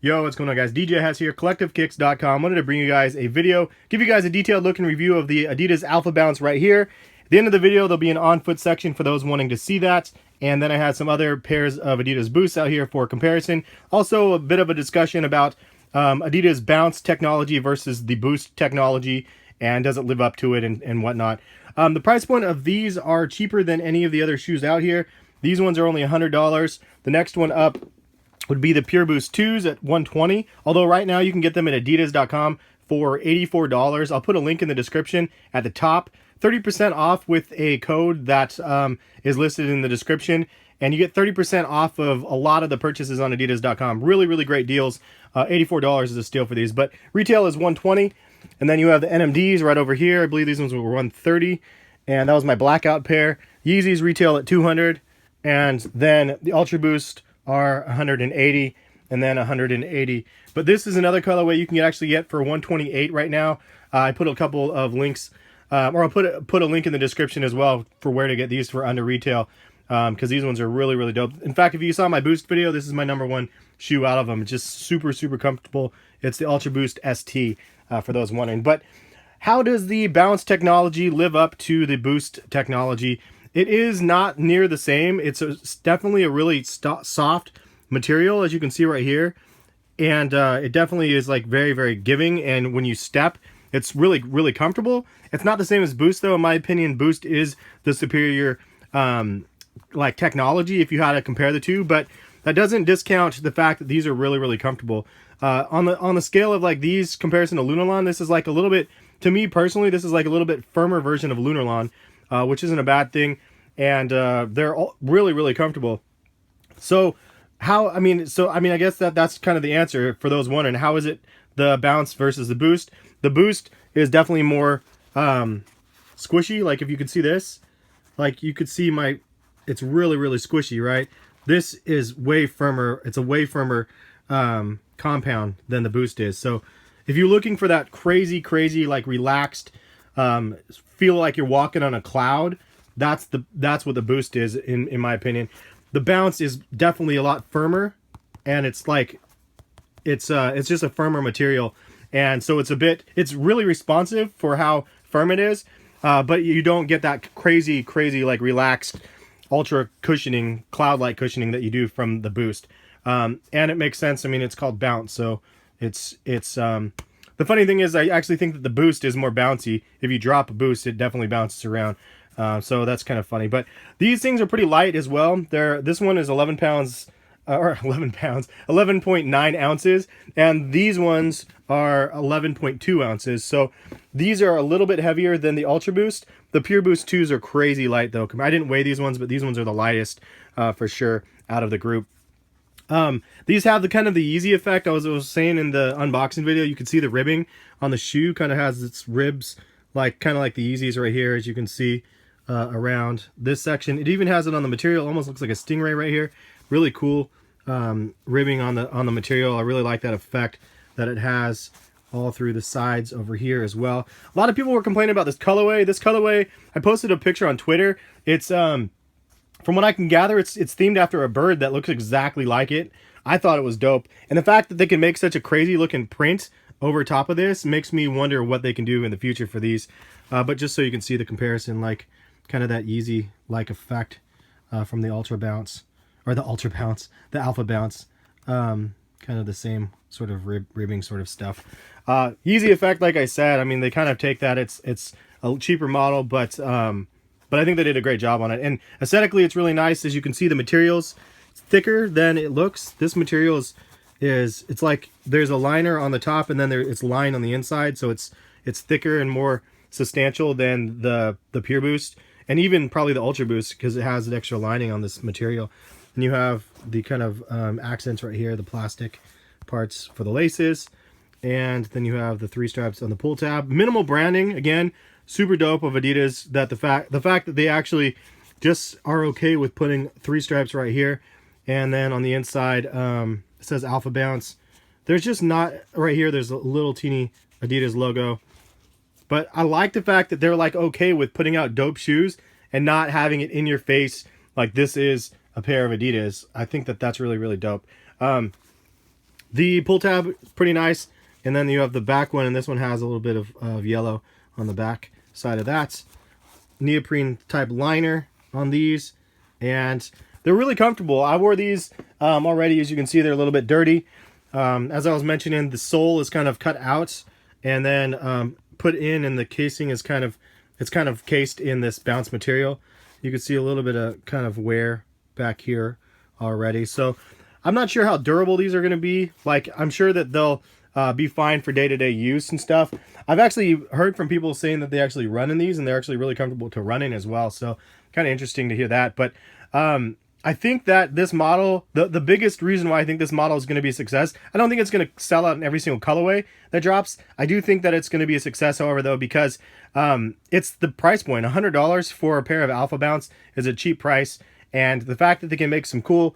Yo, what's going on, guys? DJ Hes here, CollectiveKicks.com. Wanted to bring you guys a video, give you guys a detailed look and review of the Adidas Alphabounce right here. At the end of the video, there'll be an on-foot section for those wanting to see that. And then I had some other pairs of Adidas Boosts out here for comparison. Also, a bit of a discussion about Adidas Bounce technology versus the Boost technology, and does it live up to it and whatnot. The price point of these are cheaper than any of the other shoes out here. These ones are only $100. The next one up would be the Pure Boost 2s at $120. Although right now you can get them at adidas.com for $84. I'll put a link in the description at the top. 30% off with a code that is listed in the description. And you get 30% off of a lot of the purchases on adidas.com. Really, really great deals. $84 is a steal for these. But retail is $120. And then you have the NMDs right over here. I believe these ones were $130. And that was my blackout pair. Yeezys retail at $200. And then the Ultra Boost are $180 and then $180. But this is another colorway you can actually get for $128 right now. I put a couple of links, or I'll put a link in the description as well for where to get these for under retail, because these ones are really, really dope. In fact, if you saw my Boost video, this is my #1 shoe out of them. It's just super, super comfortable. It's the Ultra Boost ST, for those wondering. But how does the Bounce technology live up to the Boost technology? It is not near the same. It's definitely a really soft material, as you can see right here. And it definitely is like very, very giving. And when you step, it's really, really comfortable. It's not the same as Boost, though. In my opinion, Boost is the superior like technology if you had to compare the two. But that doesn't discount the fact that these are really, really comfortable. On the scale of like these comparison to Lunarlon, this is like a little bit, to me personally, this is like a little bit firmer version of Lunarlon. Which isn't a bad thing, and they're all really, really comfortable. So I guess that's kind of the answer for those wondering. How is it the Bounce versus the Boost? The Boost is definitely more squishy. Like if you could see this, like you could see it's really, really squishy, right? This is way firmer. It's a way firmer compound than the Boost is. So if you're looking for that crazy, like relaxed, feel like you're walking on a cloud, that's what the Boost is in my opinion. The Bounce is definitely a lot firmer, and it's just a firmer material, and so it's really responsive for how firm it is, but you don't get that crazy like relaxed ultra cushioning, cloud-like cushioning that you do from the Boost. And it makes sense. I mean, it's called Bounce, so it's the funny thing is, I actually think that the Boost is more bouncy. If you drop a Boost, it definitely bounces around. So that's kind of funny. But these things are pretty light as well. This one is 11 pounds, or 11 pounds, 11.9 ounces. And these ones are 11.2 ounces. So these are a little bit heavier than the Ultra Boost. The Pure Boost 2s are crazy light, though. I didn't weigh these ones, but these ones are the lightest for sure out of the group. These have the kind of the Yeezy effect. I was saying in the unboxing video, you can see the ribbing on the shoe kind of has its ribs, kind of like the Yeezys right here, as you can see around this section. It even has it on the material. Almost looks like a stingray right here. Really cool ribbing on the material. I really like that effect that it has all through the sides over here as well. A lot of people were complaining about this colorway. This colorway, I posted a picture on Twitter. It's from what I can gather, it's themed after a bird that looks exactly like it. I thought it was dope. And the fact that they can make such a crazy looking print over top of this makes me wonder what they can do in the future for these. But just so you can see the comparison, like kind of that Yeezy-like effect from the Ultra Bounce, or the Alphabounce. Kind of the same sort of ribbing sort of stuff. Yeezy effect, like I said, I mean, they kind of take that. It's a cheaper model, but I think they did a great job on it. And aesthetically, it's really nice. As you can see, the material's thicker than it looks. This material it's like there's a liner on the top, and then it's lined on the inside. So it's thicker and more substantial than the Pure Boost, and even probably the Ultra Boost, because it has an extra lining on this material. And you have the kind of accents right here, the plastic parts for the laces. And then you have the 3 straps on the pull tab. Minimal branding, again, super dope of Adidas, that the fact that they actually just are okay with putting 3 stripes right here, and then on the inside it says Alphabounce. There's just not right here, there's a little teeny Adidas logo. But I like the fact that they're like okay with putting out dope shoes and not having it in your face like this is a pair of Adidas. I think that that's really, really dope. The pull tab is pretty nice, and then you have the back one, and this one has a little bit of yellow on the back side of that. Neoprene type liner on these, and they're really comfortable. I wore these already. As you can see, they're a little bit dirty. As I was mentioning, the sole is kind of cut out and then put in, and the casing is kind of cased in this bounce material. You can see a little bit of kind of wear back here already. So I'm not sure how durable these are going to be. Like, I'm sure that they'll be fine for day-to-day use and stuff. I've actually heard from people saying that they actually run in these, and they're actually really comfortable to run in as well. So kind of interesting to hear that. But I think that this model, the biggest reason why I think this model is going to be a success, I don't think it's going to sell out in every single colorway that drops. I do think that it's going to be a success, however, though, because it's the price point. $100 for a pair of Alphabounce is a cheap price. And the fact that they can make some cool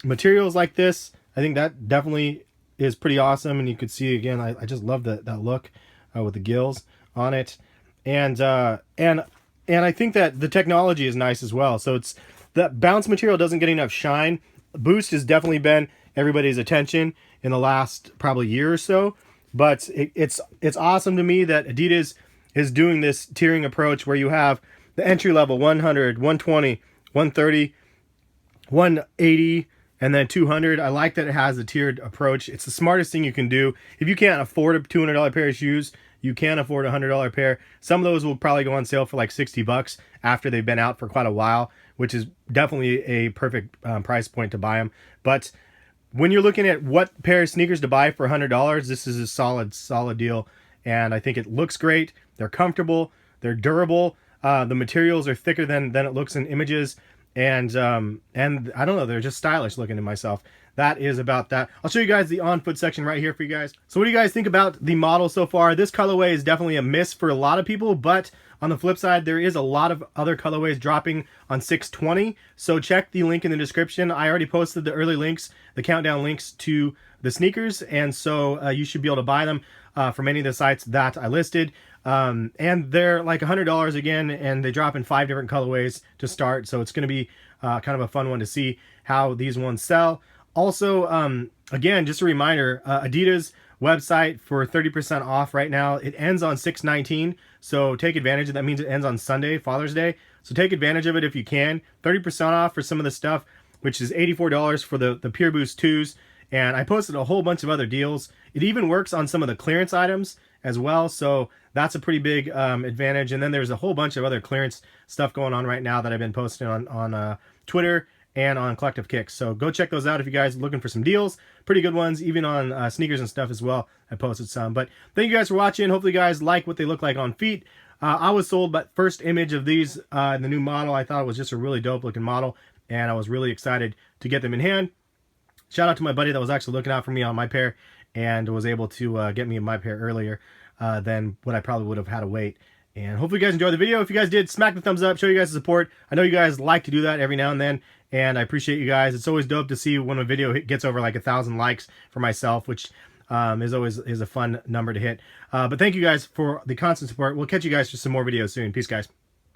materials like this, I think that definitely is pretty awesome. And you could see, again, I just love that look with the gills on it. And I think that the technology is nice as well. So it's, the bounce material doesn't get enough shine. Boost has definitely been everybody's attention in the last probably year or so. But it's awesome to me that Adidas is doing this tiering approach where you have the entry level 100, 120, 130, 180, and then 200. I like that it has a tiered approach. It's the smartest thing you can do. If you can't afford a $200 pair of shoes, you can afford a $100 pair. Some of those will probably go on sale for like $60 after they've been out for quite a while, which is definitely a perfect price point to buy them. But when you're looking at what pair of sneakers to buy for $100, this is a solid deal. And I think it looks great. They're comfortable. They're durable. The materials are thicker than it looks in images. And I don't know, they're just stylish looking to myself. That is about that. I'll show you guys the on-foot section right here for you guys. So what do you guys think about the model so far? This colorway is definitely a miss for a lot of people, but on the flip side, there is a lot of other colorways dropping on 6/20. So check the link in the description. I already posted the early links, the countdown links to the sneakers, and so you should be able to buy them from any of the sites that I listed. And they're like $100 again, and they drop in 5 different colorways to start. So it's going to be kind of a fun one to see how these ones sell. Also, again, just a reminder, Adidas website for 30% off right now. It ends on 6/19, so take advantage of that. Means it ends on Sunday, Father's Day. So take advantage of it if you can. 30% off for some of the stuff, which is $84 for the Pure Boost 2s. And I posted a whole bunch of other deals. It even works on some of the clearance items as well, so that's a pretty big advantage. And then there's a whole bunch of other clearance stuff going on right now that I've been posting on Twitter and on Collective Kicks. So go check those out if you guys are looking for some deals. Pretty good ones, even on sneakers and stuff as well. I posted some. But thank you guys for watching. Hopefully you guys like what they look like on feet. I was sold by first image of these in the new model. I thought it was just a really dope looking model, and I was really excited to get them in hand. Shout out to my buddy that was actually looking out for me on my pair and was able to get me my pair earlier than what I probably would have had to wait. And hopefully you guys enjoyed the video. If you guys did, smack the thumbs up, show you guys the support. I know you guys like to do that every now and then, and I appreciate you guys. It's always dope to see when a video gets over like 1,000 likes for myself, which is always a fun number to hit. But thank you guys for the constant support. We'll catch you guys for some more videos soon. Peace, guys.